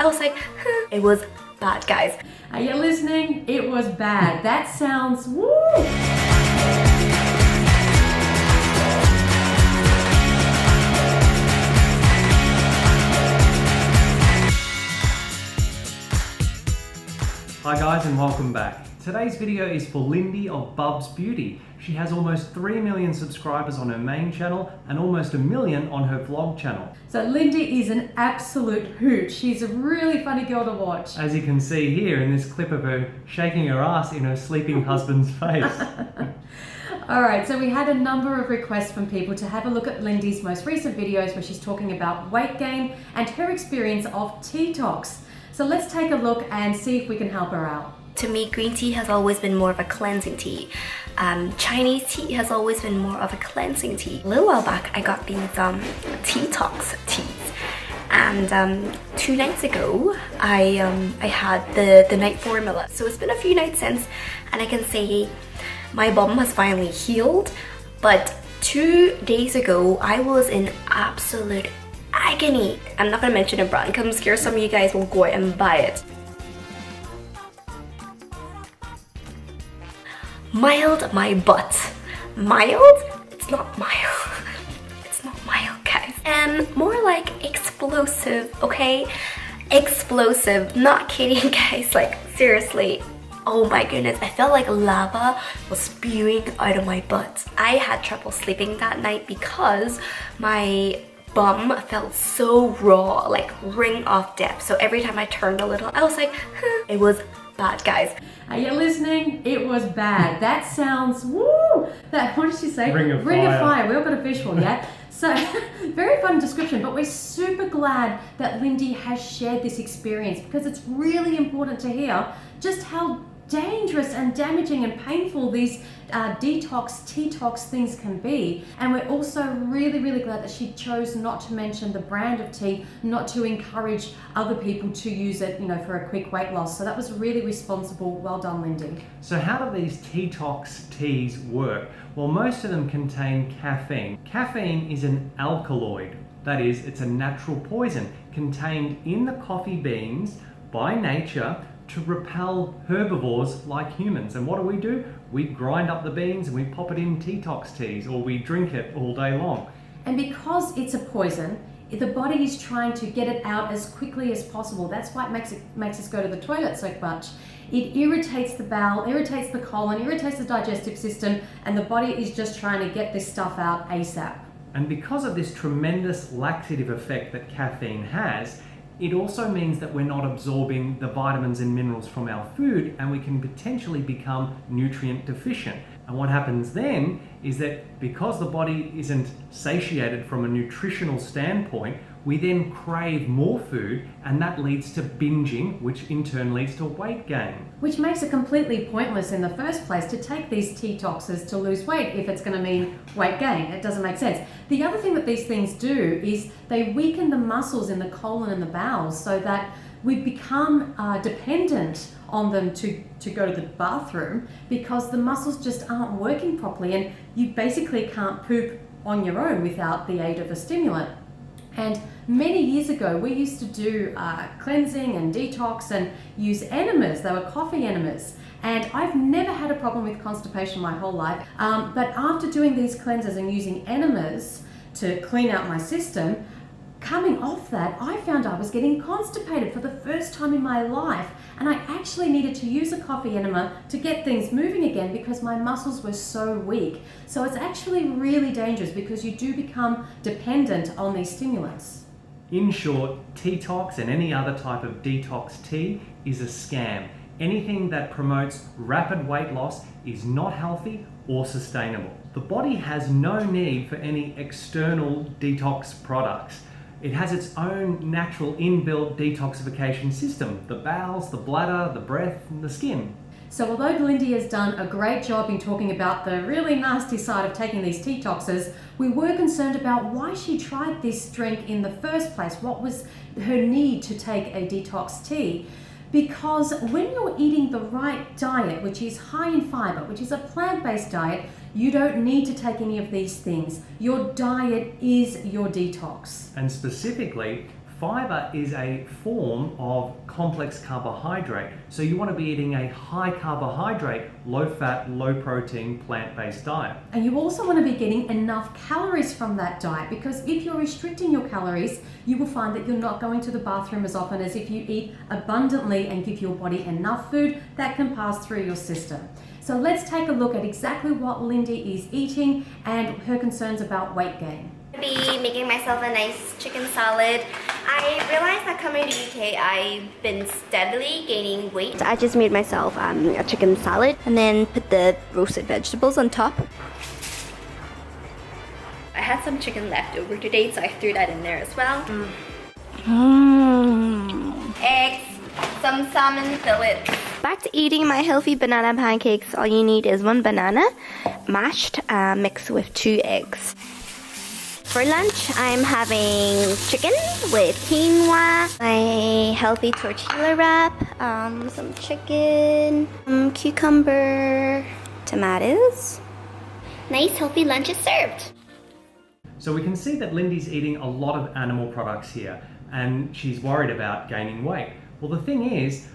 I was like, it was bad, guys. Are you listening? It was bad. That sounds woo! Hi guys and welcome back. Today's video is for Lindy of Bubzbeauty. She has almost 3 million subscribers on her main channel and almost 1 million on her vlog channel. So Lindy is an absolute hoot. She's a really funny girl to watch. As you can see here in this clip of her shaking her ass in her sleeping husband's face. Alright, so we had a number of requests from people to have a look at Lindy's most recent videos where she's talking about weight gain and her experience of Detox. So let's take a look and see if we can help her out. To me, green tea has always been more of a cleansing tea. Chinese tea has always been more of a cleansing tea. A little while back, I got these Detox teas. And 2 nights ago, I had the night formula. So it's been a few nights since, and I can say my bum has finally healed. But 2 days ago, I was in absolute agony. I'm not gonna mention a brand because I'm scared some of you guys will go out and buy it. Mild my butt. Mild? It's not mild. It's not mild, guys. More like explosive, okay? Explosive. Not kidding, guys. Like, seriously. Oh my goodness. I felt like lava was spewing out of my butt. I had trouble sleeping that night because my bum felt so raw, like ring of death. So every time I turned a little, I was like, it was bad, guys. Are you listening? It was bad. That sounds woo! That, what did she say? Ring of fire. We all got a visual, yeah? So, very fun description, but we're super glad that Lindy has shared this experience because it's really important to hear just how dangerous and damaging and painful these detox things can be. And we're also really glad that she chose not to mention the brand of tea, not to encourage other people to use it, you know, for a quick weight loss. So that was really responsible. Well done, Lindy. So how do these Detox teas work? Well, most of them contain caffeine. Caffeine is an alkaloid. That is, it's a natural poison contained in the coffee beans by nature to repel herbivores like humans. And what do? We grind up the beans and we pop it in Detox teas, or we drink it all day long. And because it's a poison, the body is trying to get it out as quickly as possible. That's why it makes us go to the toilet so much. It irritates the bowel, irritates the colon, irritates the digestive system, and the body is just trying to get this stuff out ASAP. And because of this tremendous laxative effect that caffeine has, it also means that we're not absorbing the vitamins and minerals from our food, and we can potentially become nutrient deficient. And what happens then is that because the body isn't satiated from a nutritional standpoint, we then crave more food, and that leads to binging, which in turn leads to weight gain. Which makes it completely pointless in the first place to take these detoxes to lose weight if it's going to mean weight gain. It doesn't make sense. The other thing that these things do is they weaken the muscles in the colon and the bowels so that we become dependent on them to go to the bathroom because the muscles just aren't working properly, and you basically can't poop on your own without the aid of a stimulant. And many years ago, we used to do cleansing and detox and use enemas. They were coffee enemas. And I've never had a problem with constipation my whole life. But after doing these cleanses and using enemas to clean out my system, coming off that, I found I was getting constipated for the first time in my life. And I actually needed to use a coffee enema to get things moving again because my muscles were so weak. So it's actually really dangerous because you do become dependent on these stimulants. In short, Detox and any other type of detox tea is a scam. Anything that promotes rapid weight loss is not healthy or sustainable. The body has no need for any external detox products. It has its own natural inbuilt detoxification system: the bowels, the bladder, the breath, and the skin. So although Lindy has done a great job in talking about the really nasty side of taking these detoxes, we were concerned about why she tried this drink in the first place. What was her need to take a detox tea? Because when you're eating the right diet, which is high in fiber, which is a plant-based diet, you don't need to take any of these things. Your diet is your detox. And specifically, Fiber is a form of complex carbohydrate, so you want to be eating a high carbohydrate, low fat, low protein, plant-based diet. And you also want to be getting enough calories from that diet, because if you're restricting your calories, you will find that you're not going to the bathroom as often as if you eat abundantly and give your body enough food that can pass through your system. So let's take a look at exactly what Lindy is eating and her concerns about weight gain. I'll be making myself a nice chicken salad. I realized that coming to UK, I've been steadily gaining weight. So I just made myself a chicken salad and then put the roasted vegetables on top. I had some chicken left over today, so I threw that in there as well. Eggs, some salmon fillets. Back to eating my healthy banana pancakes. All you need is 1 banana, mashed, mixed with 2 eggs. For lunch, I'm having chicken with quinoa, my healthy tortilla wrap, some chicken, cucumber, tomatoes. Nice healthy lunch is served. So we can see that Lindy's eating a lot of animal products here, and she's worried about gaining weight. Well, the thing is,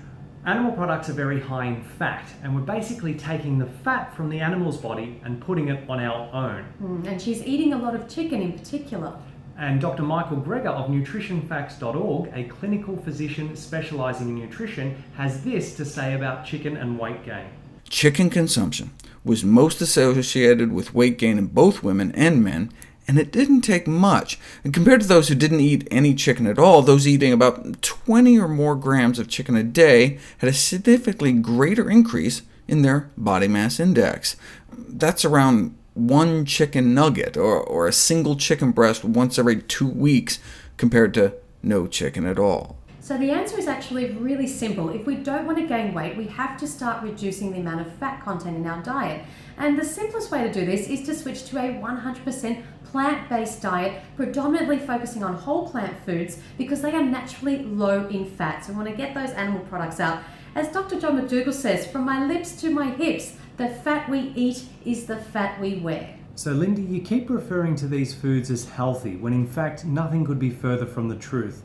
animal products are very high in fat, and we're basically taking the fat from the animal's body and putting it on our own. And she's eating a lot of chicken in particular. And Dr. Michael Greger of nutritionfacts.org, a clinical physician specializing in nutrition, has this to say about chicken and weight gain. Chicken consumption was most associated with weight gain in both women and men, and it didn't take much. And compared to those who didn't eat any chicken at all, those eating about 20 or more grams of chicken a day had a significantly greater increase in their body mass index. That's around 1 chicken nugget or a single chicken breast once every 2 weeks compared to no chicken at all. So the answer is actually really simple. If we don't want to gain weight, we have to start reducing the amount of fat content in our diet. And the simplest way to do this is to switch to a 100% plant-based diet, predominantly focusing on whole plant foods because they are naturally low in fat. So we want to get those animal products out. As Dr. John McDougall says, from my lips to my hips, the fat we eat is the fat we wear. So Lindy, you keep referring to these foods as healthy, when in fact nothing could be further from the truth.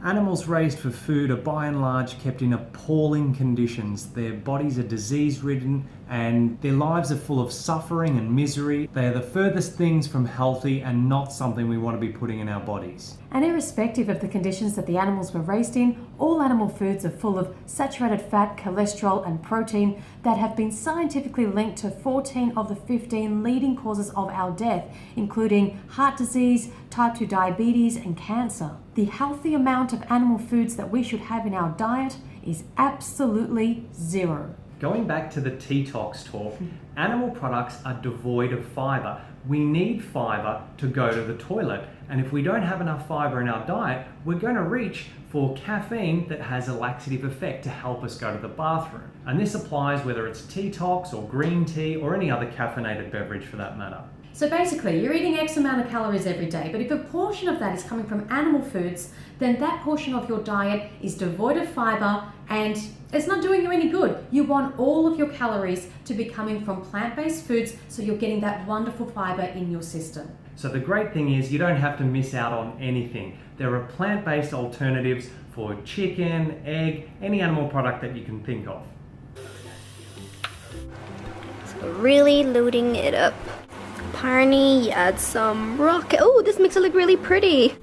Animals raised for food are by and large kept in appalling conditions. Their bodies are disease-ridden and their lives are full of suffering and misery. They are the furthest things from healthy and not something we want to be putting in our bodies. And irrespective of the conditions that the animals were raised in, all animal foods are full of saturated fat, cholesterol and protein that have been scientifically linked to 14 of the 15 leading causes of our death, including heart disease, type 2 diabetes and cancer. The healthy amount of animal foods that we should have in our diet is absolutely 0. Going back to the Detox talk, animal products are devoid of fiber. We need fiber to go to the toilet, and if we don't have enough fiber in our diet, we're going to reach for caffeine that has a laxative effect to help us go to the bathroom. And this applies whether it's Detox or green tea or any other caffeinated beverage for that matter. So basically, you're eating X amount of calories every day, but if a portion of that is coming from animal foods, then that portion of your diet is devoid of fiber and it's not doing you any good. You want all of your calories to be coming from plant-based foods so you're getting that wonderful fiber in your system. So the great thing is you don't have to miss out on anything. There are plant-based alternatives for chicken, egg, any animal product that you can think of. So really loading it up. Parney, add some rock. Oh, this makes it look really pretty.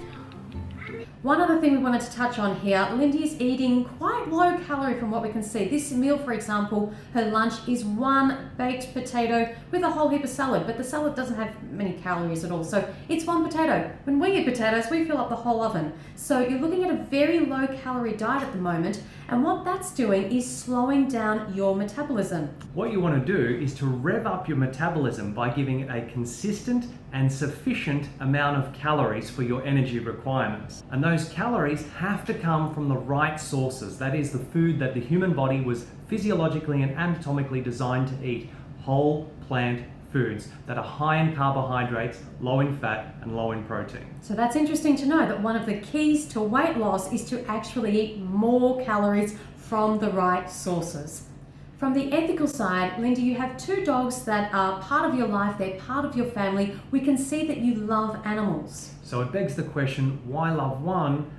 One other thing we wanted to touch on here, Lindy is eating quite low calorie from what we can see. This meal, for example, her lunch is 1 baked potato with a whole heap of salad, but the salad doesn't have many calories at all. So it's 1 potato. When we eat potatoes, we fill up the whole oven. So you're looking at a very low calorie diet at the moment, and what that's doing is slowing down your metabolism. What you want to do is to rev up your metabolism by giving it a consistent and sufficient amount of calories for your energy requirements. And those calories have to come from the right sources. That is the food that the human body was physiologically and anatomically designed to eat. Whole plant foods that are high in carbohydrates, low in fat, and low in protein. So that's interesting to know that one of the keys to weight loss is to actually eat more calories from the right sources. From the ethical side, Linda, you have 2 dogs that are part of your life, they're part of your family. We can see that you love animals. So it begs the question, why love one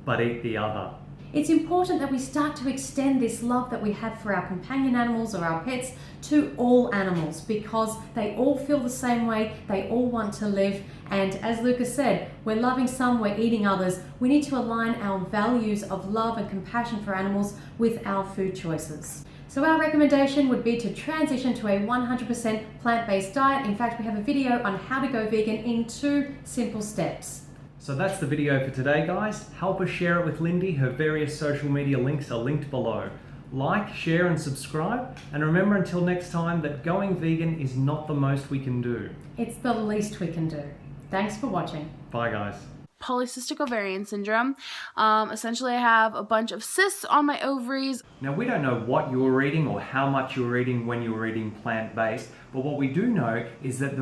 but eat the other. It's important that we start to extend this love that we have for our companion animals or our pets to all animals, because they all feel the same way, they all want to live, and as Lucas said, we're loving some, we're eating others. We need to align our values of love and compassion for animals with our food choices. So our recommendation would be to transition to a 100% plant-based diet. In fact, we have a video on how to go vegan in 2 simple steps. So that's the video for today, guys. Help us share it with Lindy. Her various social media links are linked below. Like, share and subscribe. And remember, until next time, that going vegan is not the most we can do. It's the least we can do. Thanks for watching. Bye, guys. Polycystic ovarian syndrome. Essentially, I have a bunch of cysts on my ovaries. Now, we don't know what you were eating or how much you were eating when you were eating plant-based, but what we do know is that the